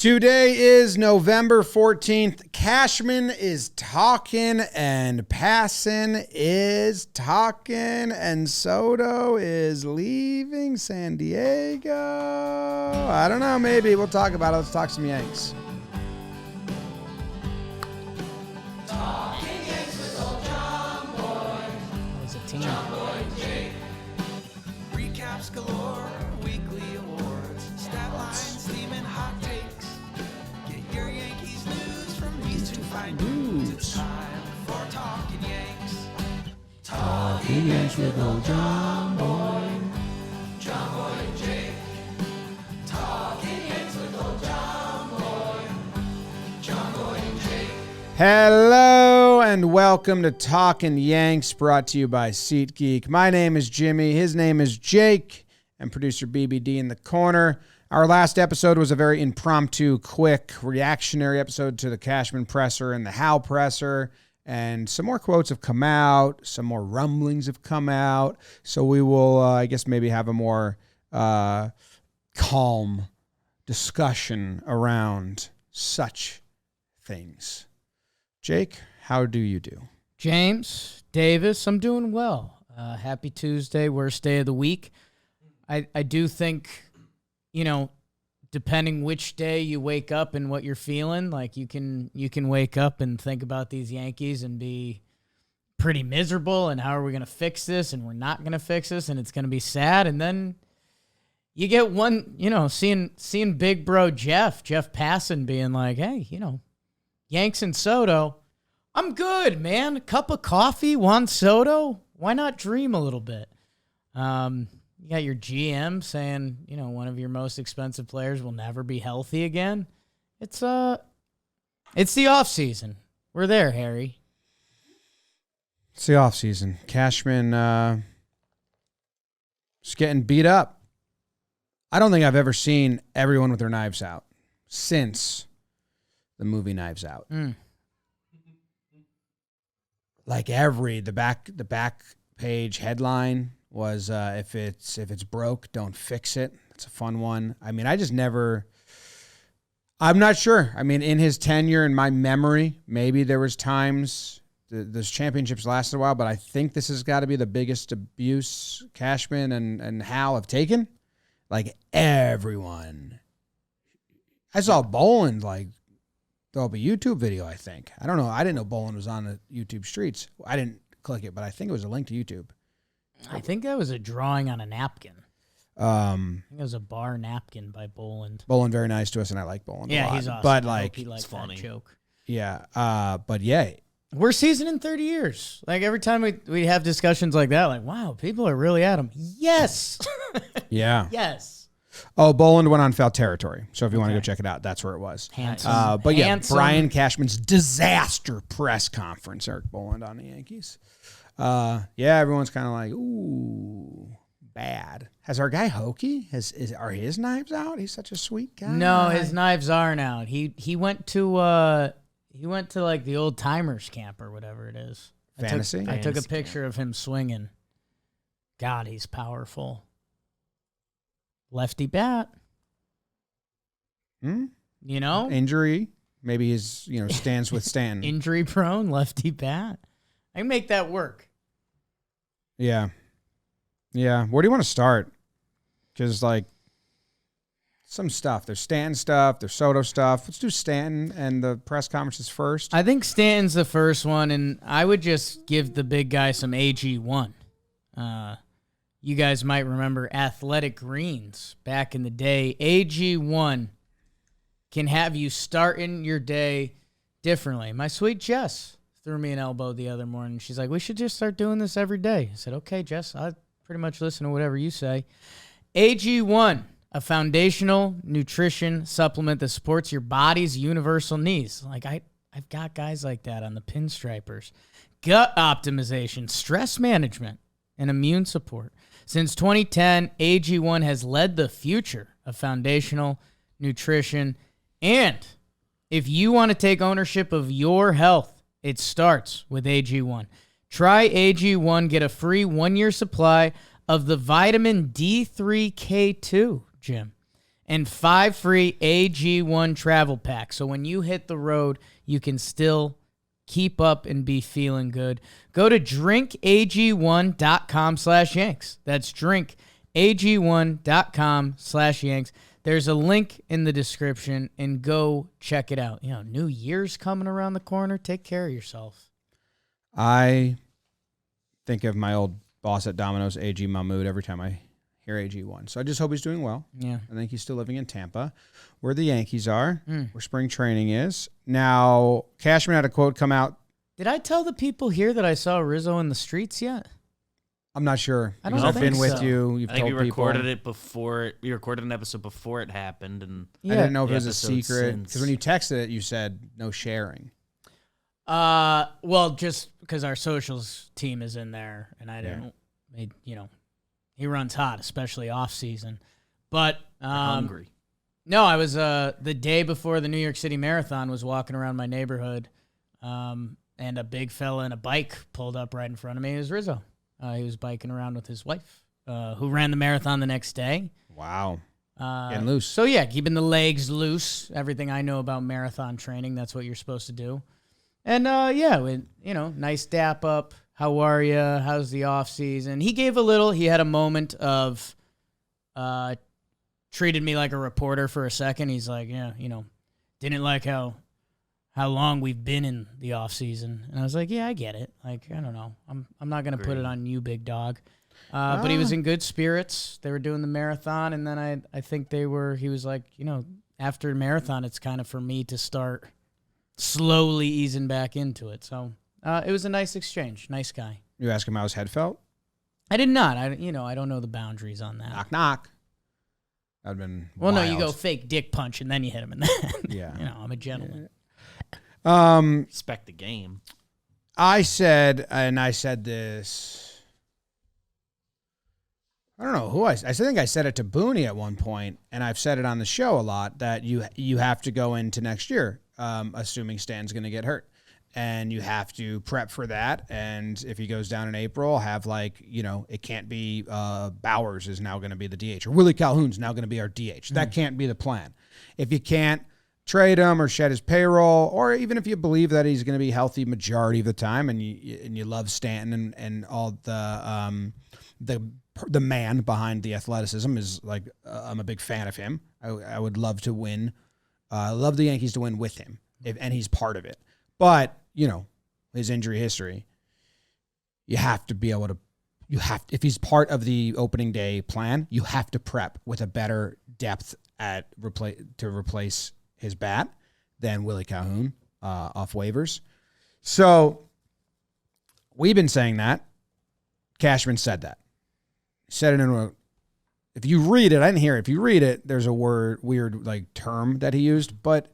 Today is November 14th. Cashman is talking and Passan is talking and Soto is leaving San Diego. I don't know. Maybe we'll talk about it. Let's talk some Yanks. Talking Yanks with old John Boy. As a team. John Boy Jake. Recaps galore, weekly awards, stat lines, theme, and hot takes. Get your Yankees news from these two fine dudes. It's time for Talking Yanks. Talking Yanks with old John Boy. John Boy Jake. Talking Yanks with old John Boy. John Boy Jake. Hello and welcome to Talkin' Yanks, brought to you by SeatGeek. My name is Jimmy. His name is Jake, and producer BBD in the corner. Our last episode was a very impromptu, quick, reactionary episode to the Cashman presser and the Hal presser, and some more quotes have come out, some more rumblings have come out, so we will, I guess, maybe have a more calm discussion around such things. Jake, how do you do? James, Davis, I'm doing well. Happy Tuesday, worst day of the week. I do think, depending which day you wake up and what you're feeling, like you can wake up and think about these Yankees and be pretty miserable and how are we going to fix this and we're not going to fix this and it's going to be sad. And then you get one, seeing big bro Jeff Passan being like, hey, Yanks and Soto, I'm good, man. A cup of coffee, Juan Soto. Why not dream a little bit? You got your GM saying, one of your most expensive players will never be healthy again. It's the off season. We're there, Harry. It's the off season. Cashman is getting beat up. I don't think I've ever seen everyone with their knives out since the movie Knives Out. Like the back page headline was if it's broke, don't fix it. It's a fun one. I mean, I'm not sure. I mean, in his tenure, in my memory, maybe there was times those championships lasted a while, but I think this has got to be the biggest abuse Cashman and Hal have taken. Like everyone. I saw Boland there'll be a YouTube video, I think. I don't know. I didn't know Boland was on the YouTube streets. I didn't click it, but I think it was a link to YouTube. I think that was a drawing on a napkin. I think it was a bar napkin by Boland. Boland very nice to us, and I like Boland a lot. Yeah, he's awesome. But he likes that joke. Yeah. But yeah. We're seasoned in 30 years. Like every time we have discussions like that, like, wow, people are really at him. Yes. Yeah. Yes. Oh, Boland went on foul territory. So if you want to go check it out, that's where it was. Handsome. But yeah, Brian Cashman's disaster press conference, Eric Boland on the Yankees. Yeah, everyone's kind of like, ooh, bad. Has our guy Hokie, are his knives out? He's such a sweet guy. No, his knives aren't out. He went to like the old timers camp or whatever it is. Fantasy? I took a picture of him swinging. God, he's powerful. Lefty bat. Injury. Maybe his, stands with Stanton. Injury prone, lefty bat. I can make that work. Yeah. Yeah. Where do you want to start? Because, some stuff. There's Stanton stuff. There's Soto stuff. Let's do Stanton and the press conferences first. I think Stanton's the first one, and I would just give the big guy some AG1. You guys might remember Athletic Greens back in the day. AG1 can have you starting your day differently. My sweet Jess threw me an elbow the other morning. She's like, we should just start doing this every day. I said, okay, Jess, I pretty much listen to whatever you say. AG1, a foundational nutrition supplement that supports your body's universal needs. Like I've got guys like that on the Pinstripers. Gut optimization, stress management, and immune support. Since 2010, AG1 has led the future of foundational nutrition. And if you want to take ownership of your health, it starts with AG1. Try AG1, get a free 1-year supply of the vitamin D3K2, Jim. and 5 free AG1 travel packs. So when you hit the road, you can still keep up and be feeling good. Go to drinkag1.com/Yanks. That's drinkag1.com/Yanks. There's a link in the description, and go check it out. New Year's coming around the corner. Take care of yourself. I think of my old boss at Domino's, AG Mahmood, every time I hear AG1. So I just hope he's doing well. Yeah. I think he's still living in Tampa, where the Yankees are, where spring training is. Now, Cashman had a quote come out. Did I tell the people here that I saw Rizzo in the streets yet? I'm not sure. I don't Because I've think been with so. you. You've I think told we recorded people. it before. We recorded an episode before it happened, and I didn't know if The it was a episode secret. since. Because when you texted it, you said no sharing. Well, just because our socials team is in there, and I didn't, he runs hot, especially off season. But hungry. no, I was the day before the New York City Marathon, was walking around my neighborhood, and a big fella in a bike pulled up right in front of me. It was Rizzo. He was biking around with his wife, who ran the marathon the next day. Wow. Getting loose. So yeah, keeping the legs loose. Everything I know about marathon training, that's what you're supposed to do. And nice dap up. How are you? How's the off season? He gave a little. He had a moment of, treated me like a reporter for a second. He's like, didn't like how long we've been in the off season. And I was like, yeah, I get it. Like, I don't know. I'm not gonna put it on you, big dog. But he was in good spirits. They were doing the marathon, and then I think he was like, after marathon, it's kind of for me to start slowly easing back into it. So it was a nice exchange. Nice guy. You ask him how his head felt? I did not. I don't know the boundaries on that. Knock, knock. That would have been Well, wild. no, you go fake dick punch, and then you hit him in the head. Yeah. I'm a gentleman. Respect the game. I said this. I don't know who I think I said it to Booney at one point, and I've said it on the show a lot, that you have to go into next year, assuming Stan's going to get hurt. And you have to prep for that. And if he goes down in April, have it can't be Bowers is now going to be the DH, or Willie Calhoun's now going to be our DH. That can't be the plan. If you can't trade him or shed his payroll, or even if you believe that he's going to be healthy majority of the time, and you love Stanton and all the man behind the athleticism is like, I'm a big fan of him. I would love to win. Love the Yankees to win with him, and he's part of it. But his injury history, you have to be able to. If he's part of the opening day plan, you have to prep with a better depth to replace his bat than Willie Calhoun off waivers. So we've been saying that. Cashman said that. He said it if you read it, I didn't hear it. If you read it, there's a weird term that he used, but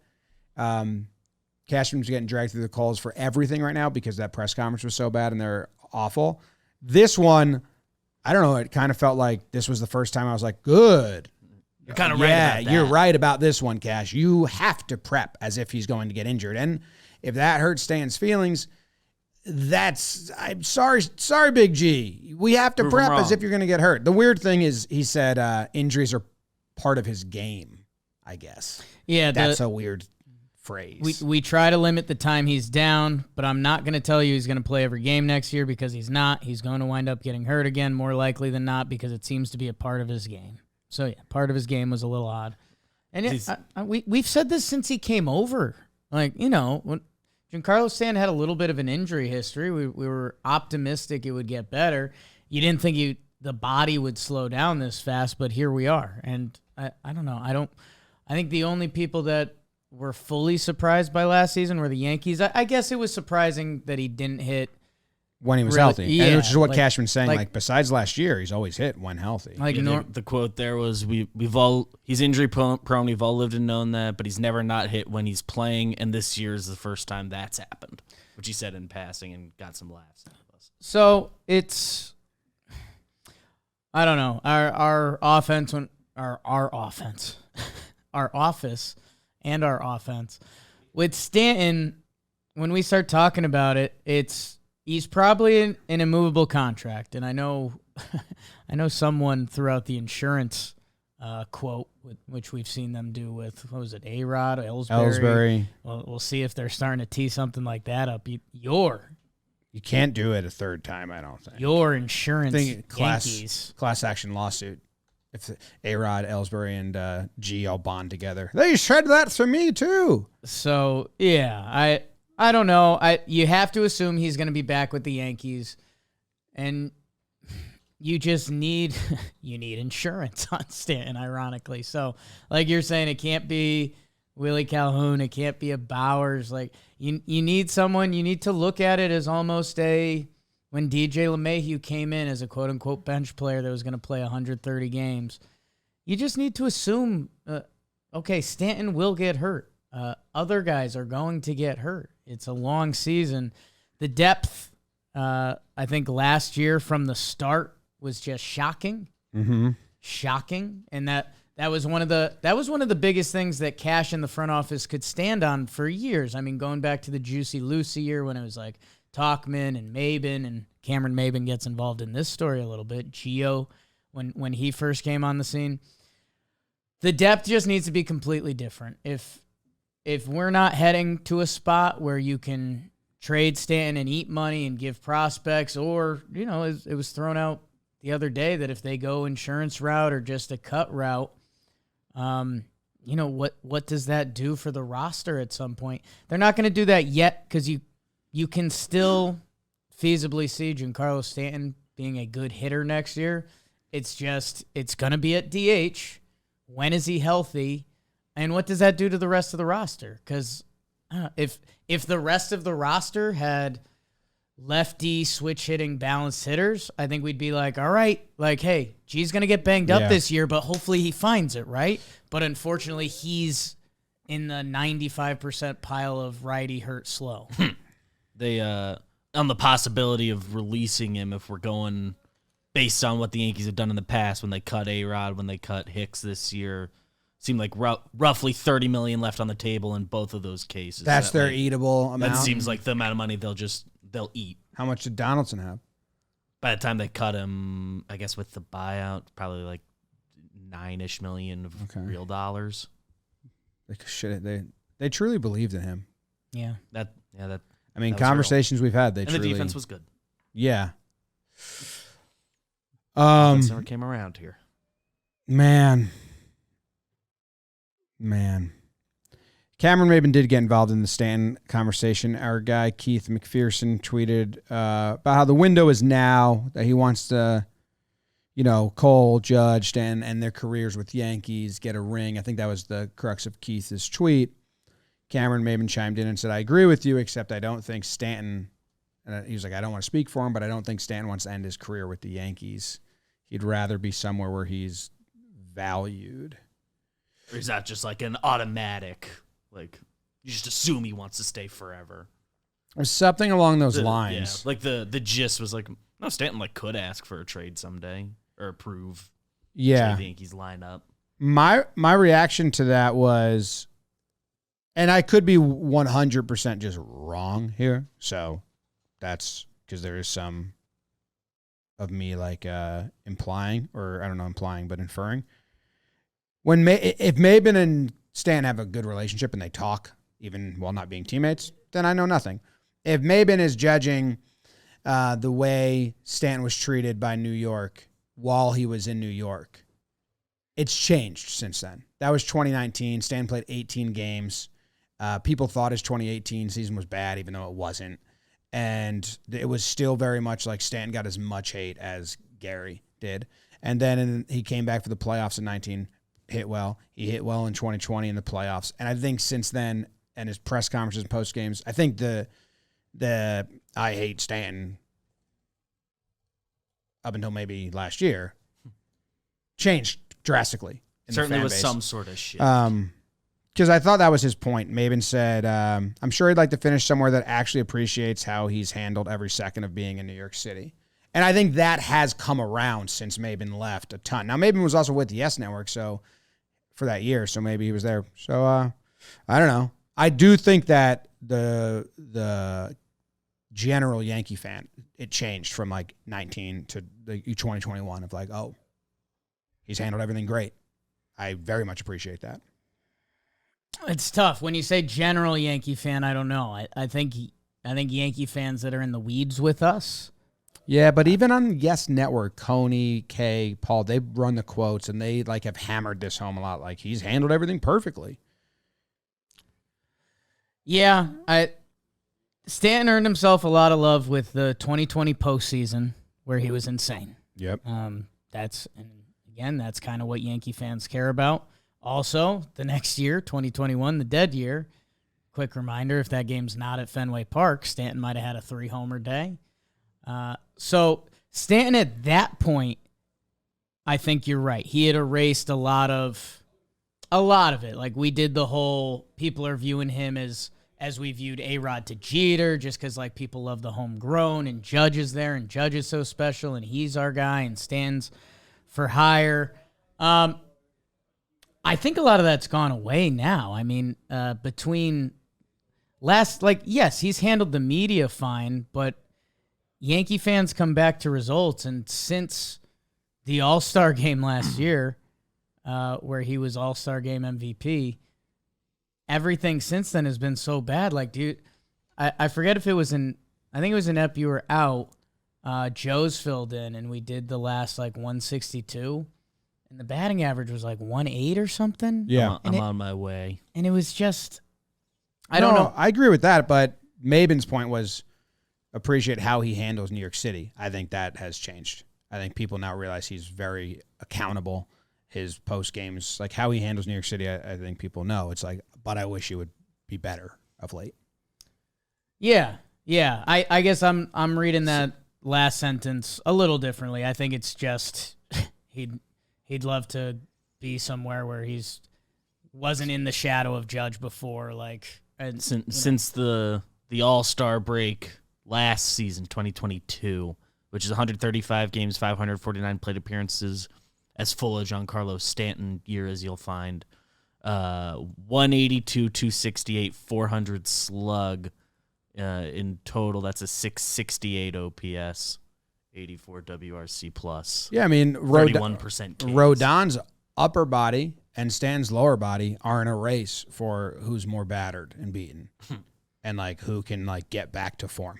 Cashman's getting dragged through the coals for everything right now because that press conference was so bad and they're awful. This one, I don't know. It kind of felt like this was the first time I was like, good. You're kind of right about that. You're right about this one, Cash. You have to prep as if he's going to get injured. And if that hurts Stan's feelings, I'm sorry, Big G. We have to prep as if you're going to get hurt. The weird thing is he said injuries are part of his game, I guess. Yeah, that's a weird phrase. We try to limit the time he's down, but I'm not going to tell you he's going to play every game next year, because he's not. He's going to wind up getting hurt again, more likely than not, because it seems to be a part of his game. So, yeah, part of his game was a little odd. And we've said this since he came over. When Giancarlo Stanton had a little bit of an injury history, we were optimistic it would get better. You didn't think the body would slow down this fast, but here we are. And I don't know. I think the only people that were fully surprised by last season were the Yankees. I guess it was surprising that he didn't hit when he was healthy. Yeah, and which is what Cashman's saying. Besides last year, he's always hit when healthy. The quote there was, he's injury prone. We've all lived and known that, but he's never not hit when he's playing. And this year is the first time that's happened, which he said in passing and got some laughs out of us. So I don't know. Our offense, our offense, our office and our offense with Stanton, when we start talking about it, he's probably in an immovable contract. And I know someone throughout the insurance quote, which we've seen them do with, what was it, A-Rod, Ellsbury. We'll see if they're starting to tee something like that up. You can't do it a third time, I don't think. Your insurance Yankees. Class action lawsuit. If A-Rod, Ellsbury, and G all bond together. They said that to me, too. So, yeah, I don't know. You have to assume he's going to be back with the Yankees. And you just need insurance on Stanton, ironically. So, like you're saying, it can't be Willie Calhoun. It can't be a Bowers. Like, you need someone. You need to look at it as almost when DJ LeMahieu came in as a quote-unquote bench player that was going to play 130 games. You just need to assume, okay, Stanton will get hurt. Other guys are going to get hurt. It's a long season. The depth, I think last year from the start was just shocking. Mm-hmm. Shocking. And that was one of the biggest things that Cash in the front office could stand on for years. I mean, going back to the Juicy Lucy year when it was like Talkman and Maybin, and Cameron Maybin gets involved in this story a little bit. Gio, when he first came on the scene. The depth just needs to be completely different. If we're not heading to a spot where you can trade Stanton and eat money and give prospects, or, it was thrown out the other day that if they go insurance route or just a cut route, what does that do for the roster at some point? They're not going to do that yet because you can still feasibly see Giancarlo Stanton being a good hitter next year. It's going to be at DH. When is he healthy? And what does that do to the rest of the roster? Because if the rest of the roster had lefty switch hitting balanced hitters, I think we'd be like, all right, like, hey, G's going to get banged up this year, but hopefully he finds it, right? But unfortunately, he's in the 95% pile of righty hurt slow. They, on the possibility of releasing him if we're going based on what the Yankees have done in the past when they cut A-Rod, when they cut Hicks this year, seemed like roughly $30 million left on the table in both of those cases. That's their eatable amount. That seems like the amount of money they'll eat. How much did Donaldson have? By the time they cut him, I guess with the buyout, probably like $9-ish million of real dollars. They truly believed in him. Yeah. I mean, conversations we've had, the defense was good. Yeah. Never came around here. Man. Cameron Maybin did get involved in the Stanton conversation. Our guy, Keith McPherson, tweeted about how the window is now, that he wants to, Cole, Judge, Stanton, and their careers with Yankees get a ring. I think that was the crux of Keith's tweet. Cameron Maybin chimed in and said, I agree with you, except I don't think Stanton, and he was like, I don't want to speak for him, but I don't think Stanton wants to end his career with the Yankees. He'd rather be somewhere where he's valued. Or is that just like an automatic, like, you just assume he wants to stay forever? Or something along those lines. Yeah, like the gist was like, no, Stanton could ask for a trade someday or approve. Yeah. The Yankees line up. My reaction to that was, and I could be 100% just wrong here, so that's because there is some of me implying, or I don't know, implying, but inferring. If Maybin and Stan have a good relationship and they talk, even while not being teammates, then I know nothing. If Maybin is judging the way Stan was treated by New York while he was in New York, it's changed since then. That was 2019. Stan played 18 games. People thought his 2018 season was bad, even though it wasn't. And it was still very much like Stan got as much hate as Gary did. And then he came back for the playoffs in 19. Hit well. He hit well in 2020 in the playoffs. And I think since then, and his press conferences and post games, I think the I hate Stanton up until maybe last year changed drastically. Certainly was some sort of shit. Because I thought that was his point. Maybin said, I'm sure he'd like to finish somewhere that actually appreciates how he's handled every second of being in New York City. And I think that has come around since Maybin left a ton. Now, Maybin was also with the YES Network for that year, so maybe he was there. So, I don't know. I do think that the general Yankee fan, it changed from 19 to the 2021 of oh, he's handled everything great. I very much appreciate that. It's tough. When you say general Yankee fan, I don't know. I think Yankee fans that are in the weeds with us. Yeah, but even on Yes Network, Coney, Kay, Paul, they run the quotes, and they like have hammered this home a lot. Like, he's handled everything perfectly. Yeah, Stanton earned himself a lot of love with the 2020 postseason where he was insane. Yep. That's kind of what Yankee fans care about. Also, the next year, 2021, the dead year. Quick reminder, if that game's not at Fenway Park, Stanton might have had a 3-homer day. So Stanton at that point, I think you're right. He had erased a lot of it. Like, we did the whole, people are viewing him as we viewed A-Rod to Jeter, just because, like, people love the homegrown, and Judge is there, and Judge is so special, and he's our guy, and stands for hire. I think a lot of that's gone away now. I mean, between yes, he's handled the media fine, but Yankee fans come back to results, and since the All-Star game last year, where he was All-Star game MVP, everything since then has been so bad. Like, dude, I forget if it was I think it was an ep you were out, Joe's filled in, and we did the last, 162, and the batting average was 1.8 or something. Yeah. I'm on my way. And it was just, I don't know. I agree with that, but Maybin's point was appreciate how he handles New York City. I think that has changed. I think people now realize he's very accountable. His post games, like how he handles New York City, I think people know. It's like, but I wish he would be better of late. Yeah. I guess I'm reading that last sentence a little differently. I think it's just he'd love to be somewhere where wasn't in the shadow of Judge before. Since the All-Star break last season, 2022, which is 135 games, 549 plate appearances, as full a Giancarlo Stanton year as you'll find. 182, 268, 400 slug in total. That's a 668 OPS, 84 WRC plus. Yeah, I mean, 31% Ks. Rodon's upper body and Stan's lower body are in a race for who's more battered and beaten, and who can get back to form.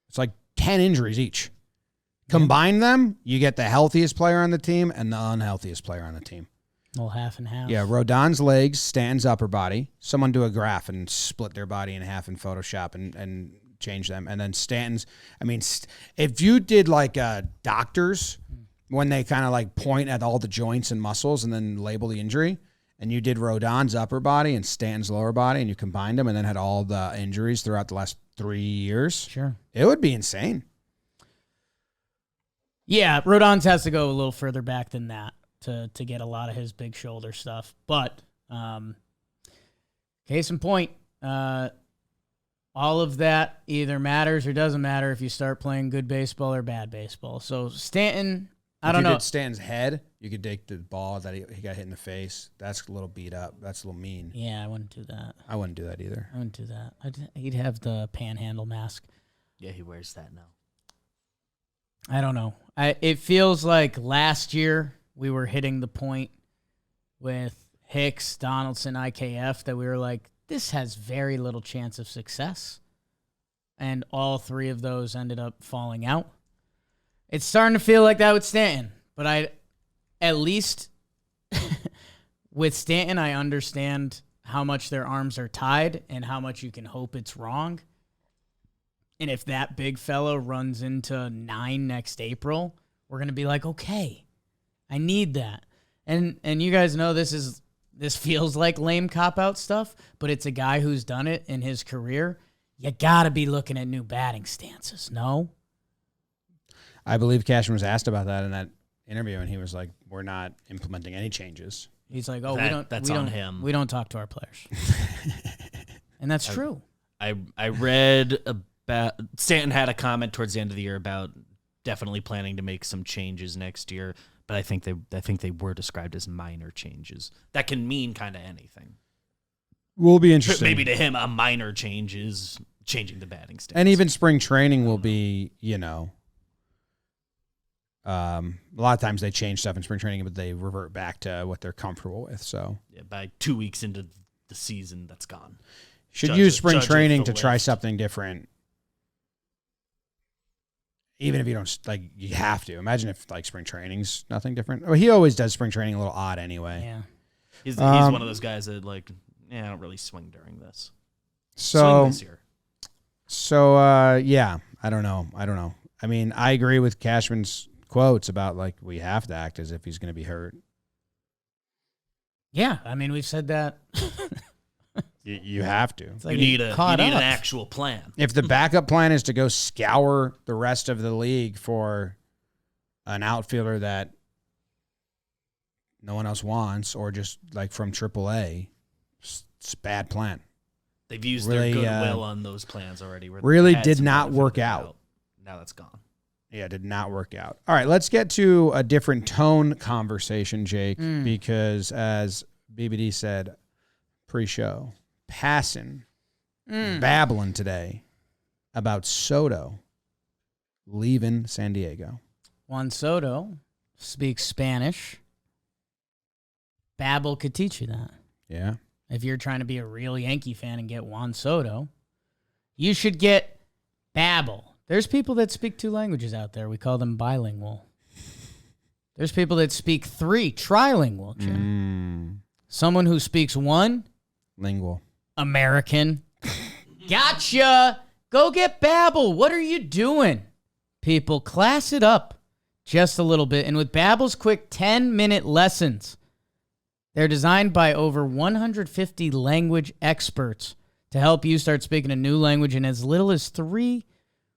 It's 10 injuries each. Combine them, you get the healthiest player on the team and the unhealthiest player on the team. Well, half and half. Yeah, Rodon's legs, Stan's upper body. Someone do a graph and split their body in half in Photoshop and change them. And then Stanton's, if you did doctors, when they kind of point at all the joints and muscles and then label the injury, and you did Rodon's upper body and Stanton's lower body and you combined them and then had all the injuries throughout the last 3 years, sure, it would be insane. Yeah, Rodon's has to go a little further back than that to get a lot of his big shoulder stuff. But case in point, all of that either matters or doesn't matter if you start playing good baseball or bad baseball. So Stanton, I don't know. If you did Stanton's head, you could take the ball that he got hit in the face. That's a little beat up. That's a little mean. Yeah, I wouldn't do that. I wouldn't do that either. I wouldn't do that. He'd have the panhandle mask. Yeah, he wears that now. I don't know. It feels like last year we were hitting the point with Hicks, Donaldson, IKF that we were like, this has very little chance of success. And all three of those ended up falling out. It's starting to feel like that with Stanton. But at least with Stanton, I understand how much their arms are tied and how much you can hope it's wrong. And if that big fella runs into 9 next April, we're going to be like, okay, I need that. And you guys know this feels like lame cop-out stuff, but it's a guy who's done it in his career. You got to be looking at new batting stances, no? I believe Cashman was asked about that in that interview, and he was like, we're not implementing any changes. He's like, oh, that's on him. We don't talk to our players. And that's true. I read about Stanton had a comment towards the end of the year about definitely planning to make some changes next year, but I think they were described as minor changes. That can mean kind of anything. Will be interesting. Maybe to him, a minor change is changing the batting stance. And even spring training will be, A lot of times they change stuff in spring training, but they revert back to what they're comfortable with. So Yeah, by 2 weeks into the season, that's gone. should Judge use it- spring judge it training the to try lift. something different. Even if you don't, like, you have to. Imagine if, like, spring training's nothing different. Well, he always does spring training a little odd anyway. Yeah. He's one of those guys that, like, I don't really swing during this. So, Swing this year. yeah, I don't know. I mean, I agree with Cashman's quotes about, like, we have to act as if he's going to be hurt. Yeah, I mean, we've said that. You have to. It's like You need it an caught up. actual plan. If the backup plan is to go scour the rest of the league for an outfielder that no one else wants, or just like from AAA, it's a bad plan. They've used Really, their goodwill on those plans already. Where they really had did some not benefit work of the out. doubt. Now that's gone. Yeah, it did not work out. All right, let's get to a different tone conversation, Jake, because as BBD said pre-show, Passan babbling today about Soto leaving San Diego. Juan Soto speaks Spanish. Babel could teach you that. Yeah. If you're trying to be a real Yankee fan and get Juan Soto, you should get Babel. There's people that speak 2 languages out there. We call them bilingual. There's people that speak 3, trilingual, Jim. Someone who speaks 1, Lingual. American. Gotcha. Go get Babbel. What are you doing? People, class it up just a little bit. And with Babbel's quick 10-minute lessons, they're designed by over 150 language experts to help you start speaking a new language in as little as 3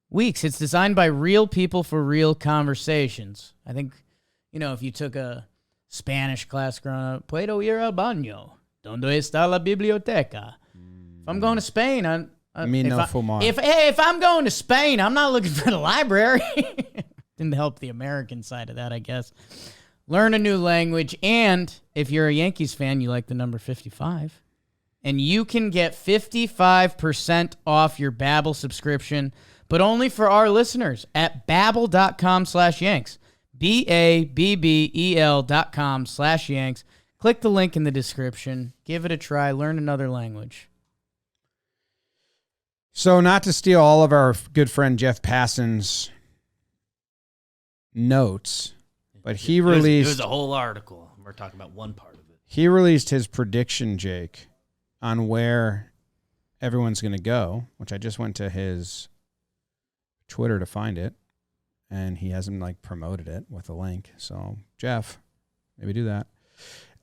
weeks. It's designed by real people for real conversations. I think, if you took a Spanish class growing up, ¿Puedo ir al baño? ¿Dónde está la biblioteca? If I'm going to Spain, if I'm going to Spain, I'm not looking for the library. Didn't help the American side of that, I guess. Learn a new language, and if you're a Yankees fan, you like the number 55, and you can get 55% off your Babbel subscription, but only for our listeners at Babbel.com/Yanks. BABBEL.com/Yanks. Click the link in the description. Give it a try. Learn another language. So, not to steal all of our good friend Jeff Passan's notes, but he released... It was a whole article. We're talking about one part of it. He released his prediction, Jake, on where everyone's going to go, which I just went to his Twitter to find it, and he hasn't, promoted it with a link. So, Jeff, maybe do that.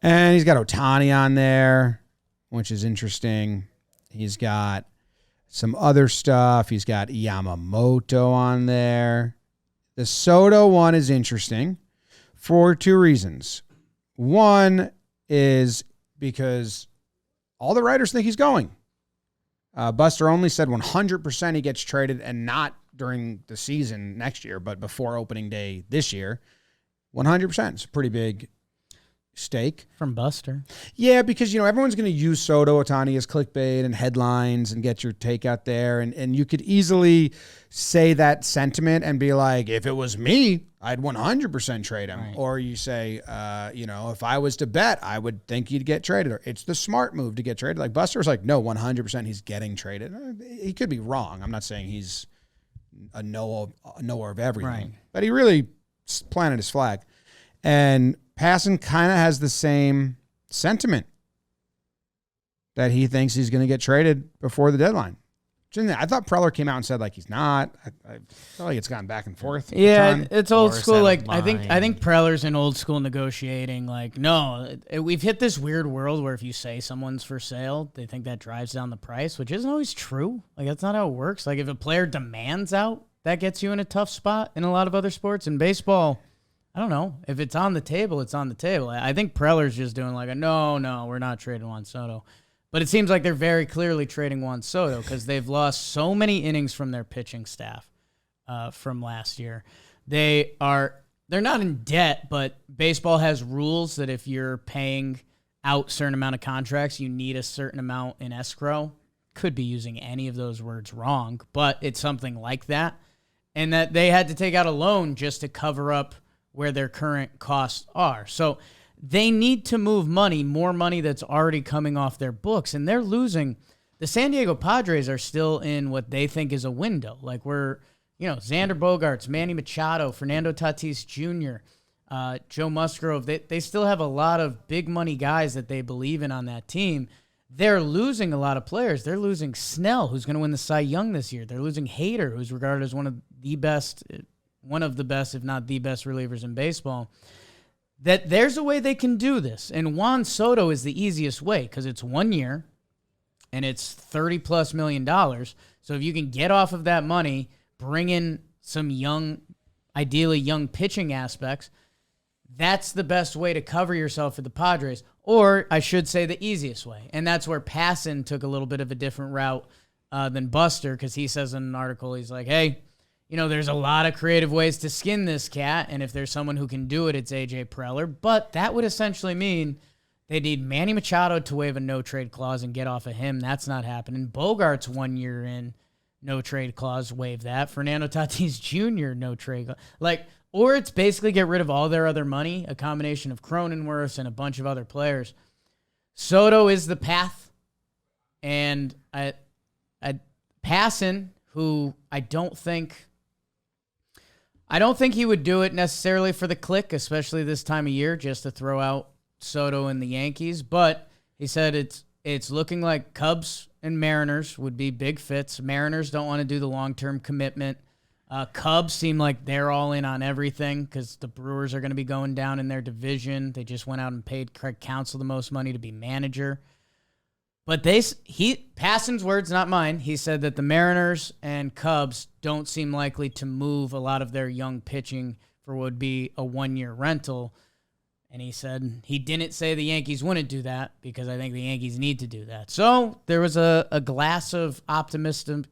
And he's got Ohtani on there, which is interesting. He's got some other stuff. He's got Yamamoto on there. The Soto one is interesting for 2 reasons. One is because all the writers think he's going. Buster only said 100% he gets traded, and not during the season next year, but before opening day this year. 100%. It's a pretty big stake. From Buster. Yeah, because, everyone's going to use Soto Ohtani as clickbait and headlines and get your take out there. And you could easily say that sentiment and be like, if it was me, I'd 100% trade him. Right. Or you say, if I was to bet, I would think he'd get traded. Or it's the smart move to get traded. Like Buster was like, no, 100% he's getting traded. He could be wrong. I'm not saying he's a knower of everything. Right. But he really planted his flag. And Passan kind of has the same sentiment that he thinks he's going to get traded before the deadline. I thought Preller came out and said he's not. I feel like it's gotten back and forth. Yeah, it's old school. I think Preller's in old school negotiating. No, we've hit this weird world where if you say someone's for sale, they think that drives down the price, which isn't always true. That's not how it works. If a player demands out, that gets you in a tough spot in a lot of other sports. In baseball, I don't know. If it's on the table, it's on the table. I think Preller's just doing no, we're not trading Juan Soto. But it seems like they're very clearly trading Juan Soto because they've lost so many innings from their pitching staff from last year. They're not in debt, but baseball has rules that if you're paying out a certain amount of contracts, you need a certain amount in escrow. Could be using any of those words wrong, but it's something like that. And that they had to take out a loan just to cover up where their current costs are. So they need to move money, more money that's already coming off their books, and they're losing. The San Diego Padres are still in what they think is a window. Like Xander Bogaerts, Manny Machado, Fernando Tatis Jr., Joe Musgrove. They still have a lot of big money guys that they believe in on that team. They're losing a lot of players. They're losing Snell, who's going to win the Cy Young this year. They're losing Hader, who's regarded as one of the best, if not the best relievers in baseball. That there's a way they can do this. And Juan Soto is the easiest way because it's 1 year and it's $30+ million. So if you can get off of that money, bring in some ideally young pitching aspects, that's the best way to cover yourself for the Padres. Or I should say the easiest way. And that's where Passan took a little bit of a different route than Buster, because he says in an article, he's like, hey, there's a lot of creative ways to skin this cat, and if there's someone who can do it, it's A.J. Preller. But that would essentially mean they need Manny Machado to waive a no-trade clause and get off of him. That's not happening. Bogart's 1 year in, no-trade clause, waive that. Fernando Tatis Jr., no-trade clause. Or it's basically get rid of all their other money, a combination of Cronenworth and a bunch of other players. Soto is the path, and Passan, who I don't think he would do it necessarily for the click, especially this time of year, just to throw out Soto and the Yankees. But he said it's looking like Cubs and Mariners would be big fits. Mariners don't want to do the long-term commitment. Cubs seem like they're all in on everything because the Brewers are going to be going down in their division. They just went out and paid Craig Counsell the most money to be manager. But Passan's words, not mine. He said that the Mariners and Cubs don't seem likely to move a lot of their young pitching for what would be a 1-year rental. And he said he didn't say the Yankees wouldn't do that because I think the Yankees need to do that. So there was a glass of optimistic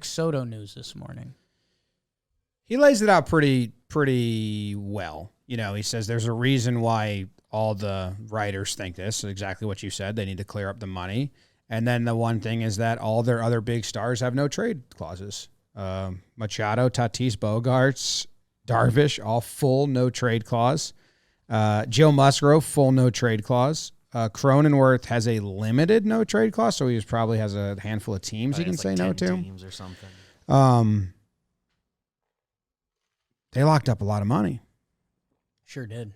Soto news this morning. He lays it out pretty well. He says there's a reason why all the writers think this, exactly what you said. They need to clear up the money. And then the one thing is that all their other big stars have no trade clauses. Machado, Tatis, Bogarts, Darvish, all full no trade clause. Joe Musgrove, full no trade clause. Cronenworth has a limited no trade clause, so he probably has a handful of teams he can say no to. Teams or something. They locked up a lot of money. Sure did.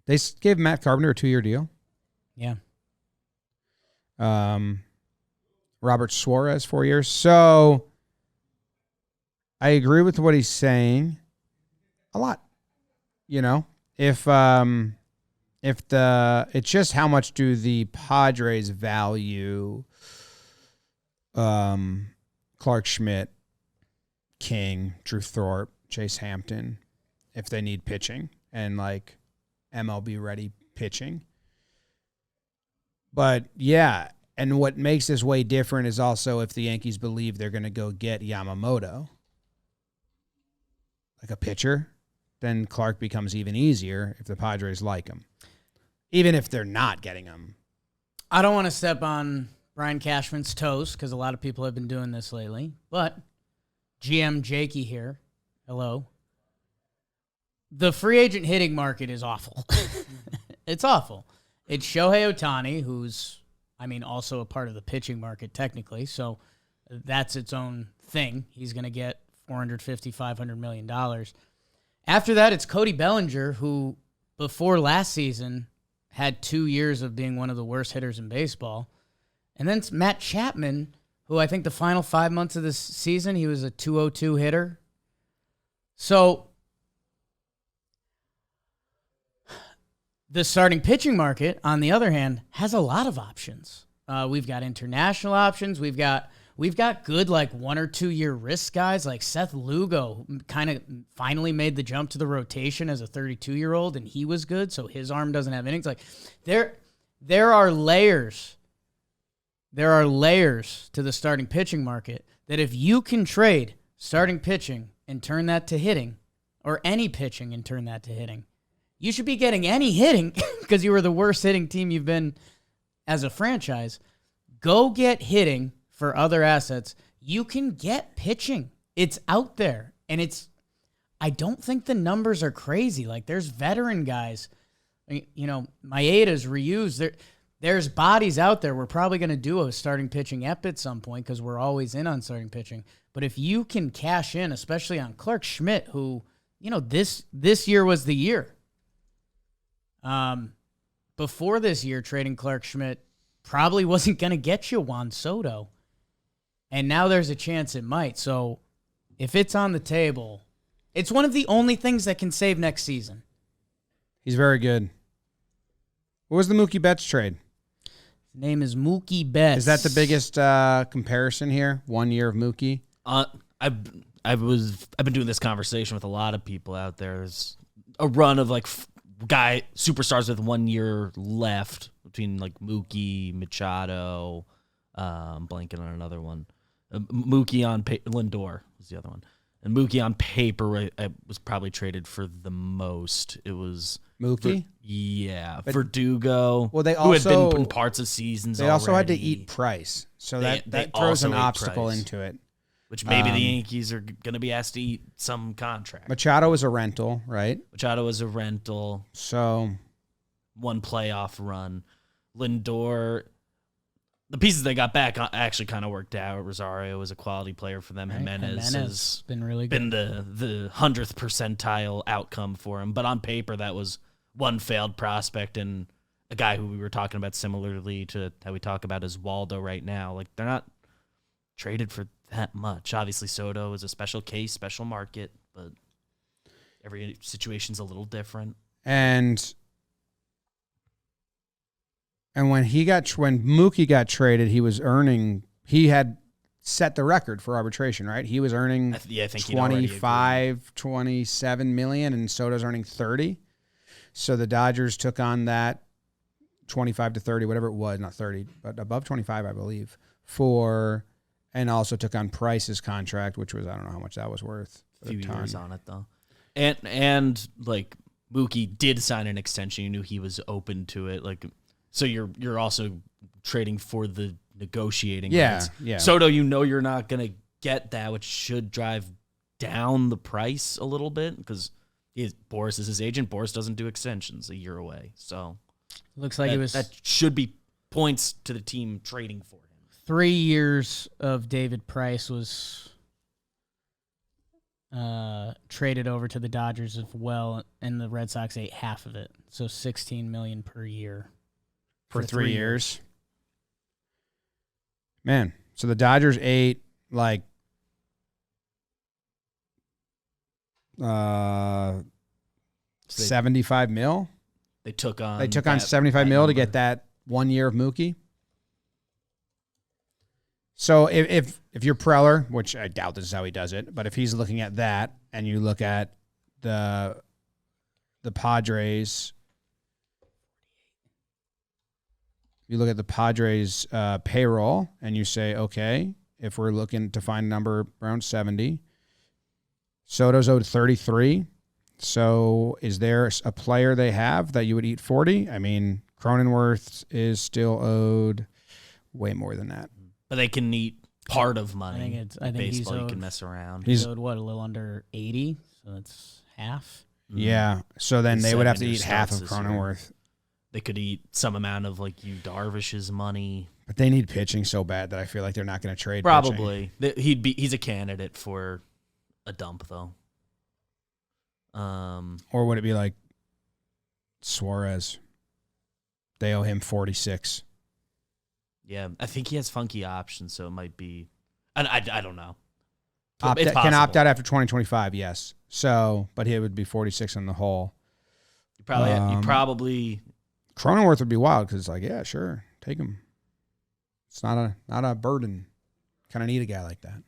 They gave Matt Carpenter a 2-year deal. Yeah. Robert Suarez 4 years. So I agree with what he's saying a lot. If it's just how much do the Padres value Clark Schmidt, King, Drew Thorpe, Chase Hampton, if they need pitching and MLB ready pitching. But yeah, and what makes this way different is also if the Yankees believe they're going to go get Yamamoto, like a pitcher, then Clark becomes even easier if the Padres like him. Even if they're not getting him. I don't want to step on Brian Cashman's toes because a lot of people have been doing this lately. But GM Jakey here, hello. The free agent hitting market is awful. It's awful. It's Shohei Ohtani, who's, also a part of the pitching market technically. So that's its own thing. He's going to get $450, $500 million. After that, it's Cody Bellinger, who before last season had 2 years of being one of the worst hitters in baseball. And then it's Matt Chapman, who I think the final 5 months of this season, he was a .202 hitter. So the starting pitching market, on the other hand, has a lot of options. We've got international options. We've got good 1 or 2 year risk guys like Seth Lugo kind of finally made the jump to the rotation as a 32-year-old, and he was good, so his arm doesn't have innings. There are layers. There are layers to the starting pitching market that if you can trade starting pitching and turn that to hitting, or any pitching and turn that to hitting, you should be getting any hitting because you were the worst hitting team you've been as a franchise. Go get hitting for other assets. You can get pitching. It's out there. And I don't think the numbers are crazy. Like, there's veteran guys. Maeda's reused. There's bodies out there. We're probably going to do a starting pitching ep at some point because we're always in on starting pitching. But if you can cash in, especially on Clark Schmidt, who, this year was the year. Before this year, trading Clark Schmidt probably wasn't going to get you Juan Soto. And now there's a chance it might. So if it's on the table, it's one of the only things that can save next season. He's very good. What was the Mookie Betts trade? His name is Mookie Betts. Is that the biggest comparison here? 1 year of Mookie? I've been doing this conversation with a lot of people out there. There's a run of like superstars with 1 year left between like Mookie, Machado, blanking on another one. Mookie on Lindor was the other one. And Mookie on paper was probably traded for the most. It was Mookie? Verdugo. Well, they who had also been in parts of seasons They also had to already. eat Price. So They that throws an also ate obstacle Price. into it. Which maybe the Yankees are going to be asked to eat some contract. Machado was a rental, right? Machado was a rental. So One playoff run. Lindor, the pieces they got back actually kind of worked out. Rosario was a quality player for them. Right. Jimenez has been really good. been the 100th percentile outcome for him. But on paper, that was one failed prospect and a guy who we were talking about similarly to how we talk about as Waldo right now. Like, they're not traded for that much. Obviously, Soto is a special case, special market, but every situation's a little different. And when Mookie got traded, he had set the record for arbitration, right? He was earning I think 25, 27 million, and Soto's earning 30. So the Dodgers took on that 25 to 30, whatever it was, not 30, but above 25, I believe, and also took on Price's contract, which was, I don't know how much that was worth. A few years on it, though. And like, Mookie did sign an extension. You knew he was open to it. Like, so you're also trading for the negotiating rights. Yeah. Soto, you're not going to get that, which should drive down the price a little bit because Boris is his agent. Boris doesn't do extensions a year away. So Looks like that should be points to the team trading for him. 3 years of David Price was traded over to the Dodgers as well, and the Red Sox ate half of it. So $16 million per year. For 3 years. Man, so the Dodgers ate like 75 mil. They took on 75 mil to get that 1 year of Mookie. So if you're Preller, which I doubt this is how he does it, but if he's looking at that and you look at the Padres, you look at the Padres payroll and you say, okay, if we're looking to find a number around 70, Soto's owed 33. So is there a player they have that you would eat 40? I mean, Cronenworth is still owed way more than that. But they can eat part of money. I think he's baseball, you owed, can mess around. he's owed, what, a little under 80? So that's half. Yeah. So then He's they would have to 7 eat half of starts this year. Cronenworth. They could eat some amount of like Darvish's money. But they need pitching so bad that I feel like they're not going to trade Probably. He's a candidate for a dump though. pitching. Or would it be like Suarez? They owe him 46. Yeah, I think he has funky options, so it might be. I don't know. Can opt out after 2025, yes. So, but he would be 46 on the whole. You probably. Cronenworth would be wild because it's like, yeah, sure, take him. It's not a burden. Kind of need a guy like that.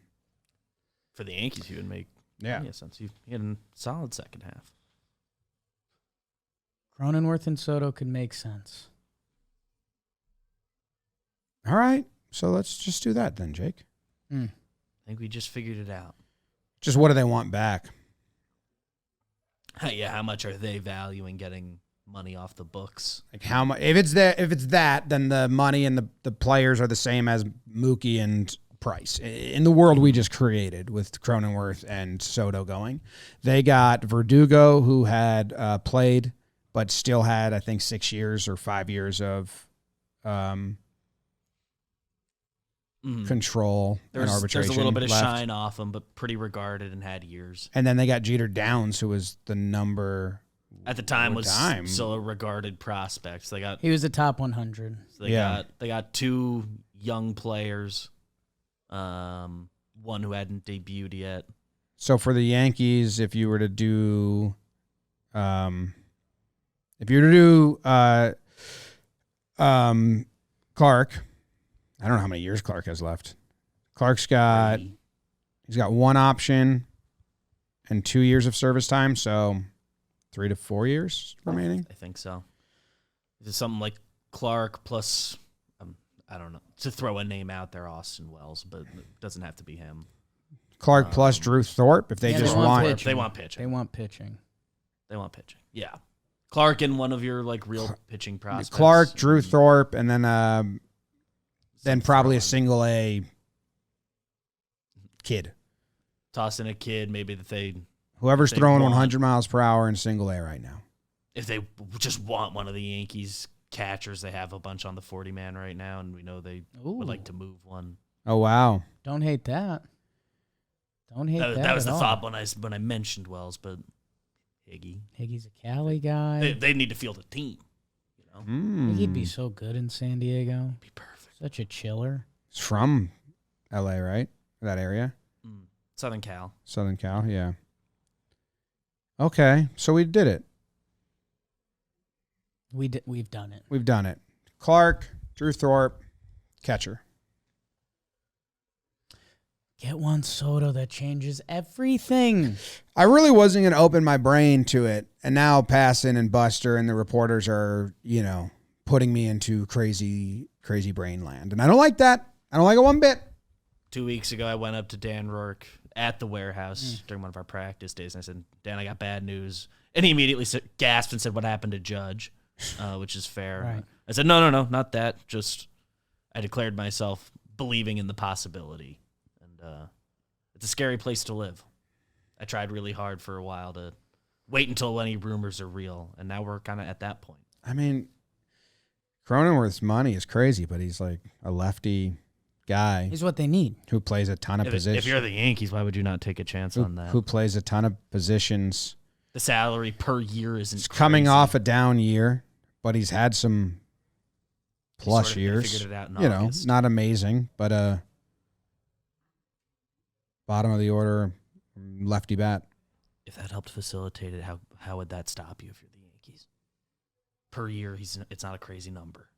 For the Yankees, he would make sense. He had a solid second half. Cronenworth and Soto could make sense. All right, so let's just do that then, Jake. I think we just figured it out. Just what do they want back? Yeah, how much are they valuing getting money off the books? Like how much? If it's that, then the money and the players are the same as Mookie and price in the world we just created with Cronenworth and Soto going. They got Verdugo, who had played but still had, I think, 6 years or 5 years of control and arbitration. There's a little bit of left. shine off him, but pretty regarded and had years. And then they got Jeter Downs, who was the number at the time still a regarded prospect. So he was a top 100. So they got two young players, one who hadn't debuted yet. So for the Yankees, if you were to do, Clark, I don't know how many years Clark has left. He's got one option and 2 years of service time, so 3 to 4 years remaining. I think so. It's something like Clark plus, I don't know, to throw a name out there, Austin Wells, but it doesn't have to be him. Clark plus Drew Thorpe, if they just want pitching. They want pitching. They want pitching. They want pitching. Yeah. Clark and one of your like real pitching prospects. Clark, Drew Thorpe, and then probably a single A kid. Toss in a kid, maybe that they whoever's throwing 100 miles per hour in single A right now. If they just want one of the Yankees catchers, they have a bunch on the 40-man right now, and we know they would like to move one. Oh wow! Don't hate that. Don't hate that. That was the thought when I mentioned Wells, but Higgy's a Cali guy. They need to field a team. You know, He'd be so good in San Diego. Be perfect. Such a chiller. He's from L.A., right? That area. Southern Cal. Southern Cal, yeah. Okay, so we did it. We've done it. We've done it. Clark, Drew Thorpe, catcher. Get Juan Soto. That changes everything. I really wasn't going to open my brain to it, and now Passan and Buster and the reporters are, putting me into crazy, crazy brain land, and I don't like that. I don't like it one bit. 2 weeks ago, I went up to Dan Rourke at the warehouse during one of our practice days, and I said, Dan, I got bad news. And he immediately gasped and said, what happened to Judge? Which is fair. Right. I said, no, not that. Just I declared myself believing in the possibility. And it's a scary place to live. I tried really hard for a while to wait until any rumors are real, and now we're kind of at that point. I mean, Cronenworth's money is crazy, but he's like a lefty guy. He's what they need. Who plays a ton of positions. If you're the Yankees, why would you not take a chance on that? Who plays a ton of positions. The salary per year isn't He's coming off a down year, but he's had some plus years. Figured it out in August. Not amazing, but bottom of the order lefty bat. If that helped facilitate it, how would that stop you if you're the Yankees? Per year, it's not a crazy number.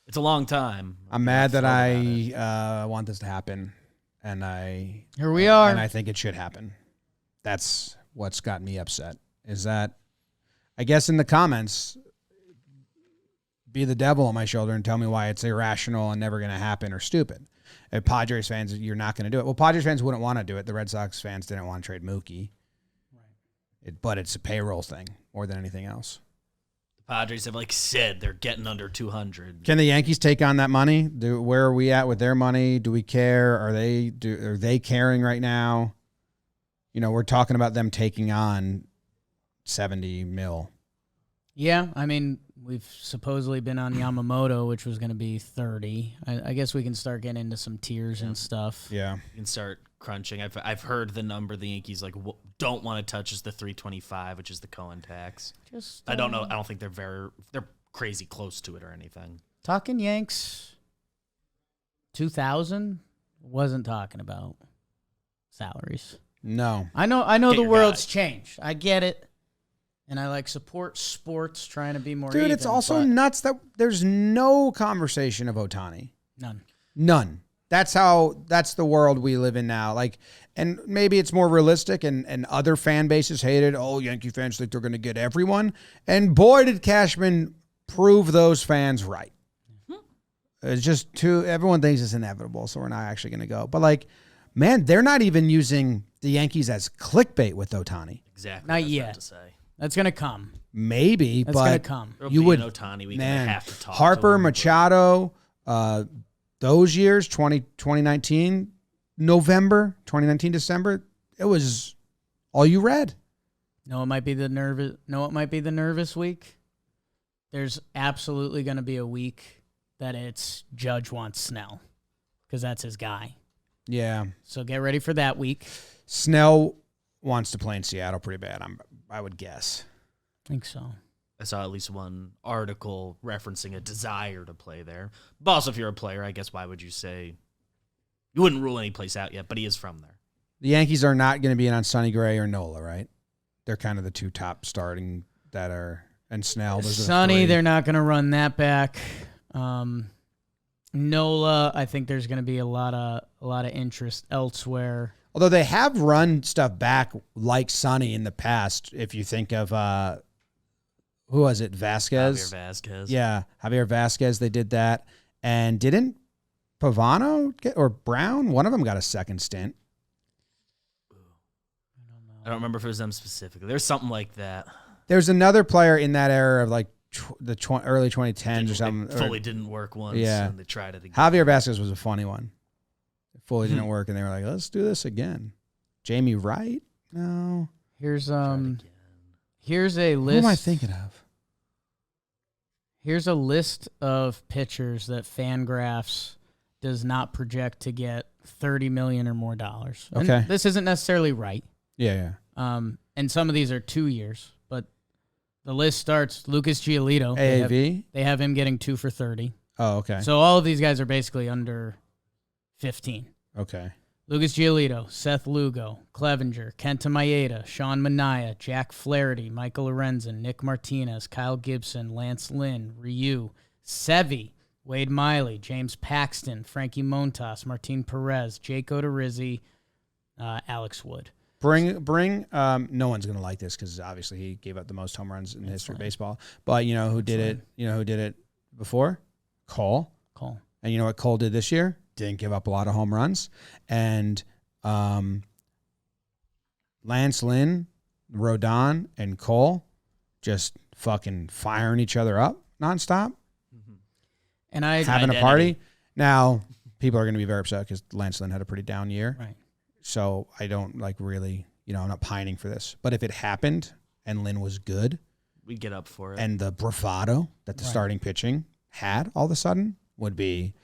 It's a long time. I'm mad that I want this to happen, and here we are, and I think it should happen. That's what's got me upset. Is that I guess in the comments, be the devil on my shoulder and tell me why it's irrational and never going to happen or stupid. If Padres fans, you're not going to do it. Well, Padres fans wouldn't want to do it. The Red Sox fans didn't want to trade Mookie. Right. But it's a payroll thing more than anything else. The Padres have said they're getting under 200. Can the Yankees take on that money? Where are we at with their money? Do we care? Are they caring right now? We're talking about them taking on $70 million. Yeah, I mean, we've supposedly been on Yamamoto, which was going to be 30. I guess we can start getting into some tiers and stuff. Yeah, you can start crunching. I've heard the number the Yankees don't want to touch is the 325, which is the Cohen tax. I don't know. I don't think they're crazy close to it or anything. Talking Yanks 2000 wasn't talking about salaries. No, I know the world's changed. I get it. And I support sports, trying to be more Dude, even, it's also nuts that there's no conversation of Ohtani. None. That's the world we live in now. And maybe it's more realistic and other fan bases hate it. Oh, Yankee fans think they're going to get everyone. And boy, did Cashman prove those fans right. It's just everyone thinks it's inevitable, so we're not actually going to go. But man, they're not even using the Yankees as clickbait with Ohtani. Exactly. Not yet. That's going to come. Maybe, that's but going to come. You would Ohtani. We're going to have to talk. Harper, to him, Machado, those years, 2019 November, 2019 December, it was all you read. No, it might be the nervous week. There's absolutely going to be a week that it's Judge wants Snell because that's his guy. Yeah. So get ready for that week. Snell wants to play in Seattle pretty bad, I would guess. I think so. I saw at least one article referencing a desire to play there. But also, if you're a player, I guess why would you say you wouldn't rule any place out yet? But he is from there. The Yankees are not going to be in on Sonny Gray or Nola, right? They're kind of the two top starting that are, and Snell. Sonny, they're not going to run that back. Nola, I think there's going to be a lot of interest elsewhere. Although they have run stuff back like Sonny in the past. If you think of who was it, Vasquez? Javier Vasquez. Yeah, Javier Vasquez. They did that, and didn't Pavano or Brown? One of them got a second stint. I don't remember if it was them specifically. There's something like that. There's another player in that era of like early 2010s or something. It fully didn't work once. Yeah. And they tried it again. Javier Vasquez was a funny one. It fully didn't work, and they were like, let's do this again. Jamie Wright? No. Here's Tried here's a Who list. am I thinking of? Here's a list of pitchers that Fangraphs does not project to get $30 million or more dollars. And Okay. this isn't necessarily right. Yeah. And some of these are 2 years, but the list starts Lucas Giolito. AAV? They have him getting 2 for 30. Oh, okay. So all of these guys are basically under 15. Okay. Lucas Giolito, Seth Lugo, Clevenger, Kenta Maeda, Sean Manaea, Jack Flaherty, Michael Lorenzen, Nick Martinez, Kyle Gibson, Lance Lynn, Ryu, Sevy, Wade Miley, James Paxton, Frankie Montas, Martin Perez, Jake Odorizzi, Alex Wood. Bring. No one's gonna like this because obviously he gave up the most home runs in the history of baseball. But you know who did it? You know who did it before? Cole. And you know what Cole did this year? Didn't give up a lot of home runs. And Lance Lynn, Rodon, and Cole just fucking firing each other up nonstop. And I having a party. Now people are gonna be very upset because Lance Lynn had a pretty down year. Right. So I don't really, I'm not pining for this. But if it happened and Lynn was good, we'd get up for it. and the bravado that the starting pitching had all of a sudden would be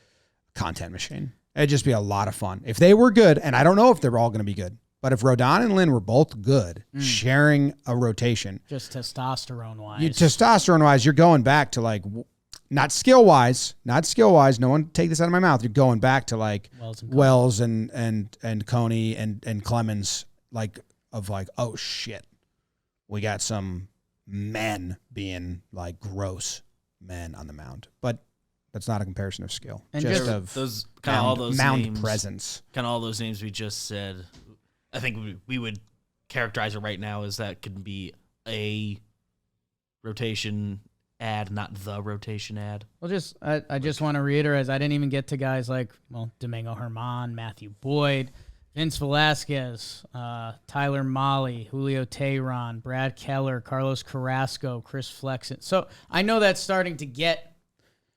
a content machine. It'd just be a lot of fun. If they were good, and I don't know if they're all going to be good, but if Rodon and Lynn were both good, sharing a rotation. Just testosterone-wise. Testosterone-wise, you're going back to like, not skill-wise, no one take this out of my mouth. You're going back to like Wells and Coney and Clemens, like, of like, oh shit, we got some men being like gross men on the mound. But that's not a comparison of skill. And just of those kind of all those mound names, presence. Kind of all those names we just said. I think we would characterize it right now as that could be a rotation ad, not the rotation ad. Well, I just want to reiterate, I didn't even get to guys like, Domingo Herman, Matthew Boyd, Vince Velasquez, Tyler Mahle, Julio Teheran, Brad Keller, Carlos Carrasco, Chris Flexen. So I know that's starting to get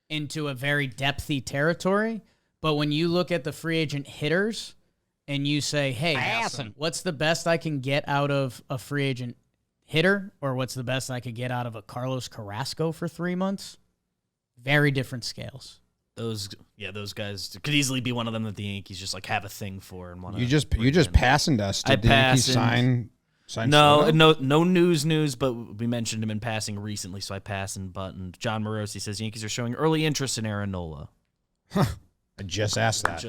into a very depthy territory, but when you look at the free agent hitters and you say, hey, what's the best I can get out of a free agent hitter, or what's the best I could get out of a Carlos Carrasco for 3 months? Very different scales. Those guys could easily be one of them that the Yankees just like have a thing for and want to. You just passing us. Did the Yankees sign no news, but we mentioned him in passing recently, so I pass and buttoned. John Morosi says Yankees are showing early interest in Aaron Nola. I just asked that.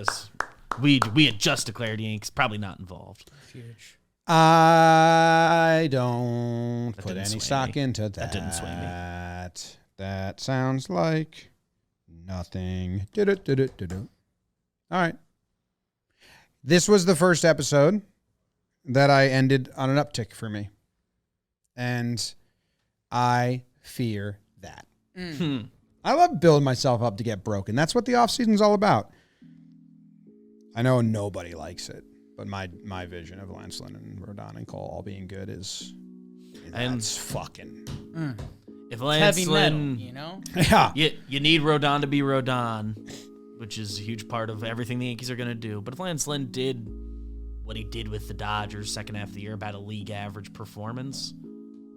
We had just declared Yankees probably not involved. Huge. I don't put any stock into that. That didn't sway me. That sounds like nothing. All right. This was the first episode that I ended on an uptick for me. And I fear that. I love building myself up to get broken. That's what the offseason's all about. I know nobody likes it, but my vision of Lance Lynn and Rodon and Cole all being good is that's fucking. If Lance heavy Lynn, metal, Yeah. you need Rodon to be Rodon. which is a huge part of everything the Yankees are going to do. But if Lance Lynn did what he did with the Dodgers second half of the year, about a league average performance,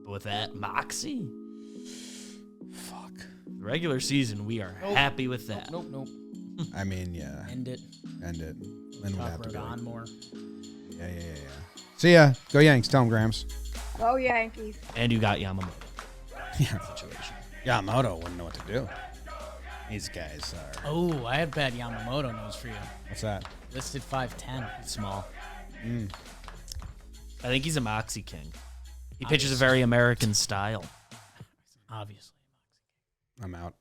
but with that moxie, Fuck. the regular season, we are happy with that. Nope. I mean, yeah. End it. End it. Lynn would have to Talk go. on more. Yeah. See ya. Go Yanks. Tell him, Grams. Go Yankees. And you got Yamamoto. Yeah. Yamamoto wouldn't know what to do. These guys are. Oh, I have bad Yamamoto news for you. What's that? Listed 5'10". Small. I think he's a moxie king. He pitches a very American style. Obviously. I'm out.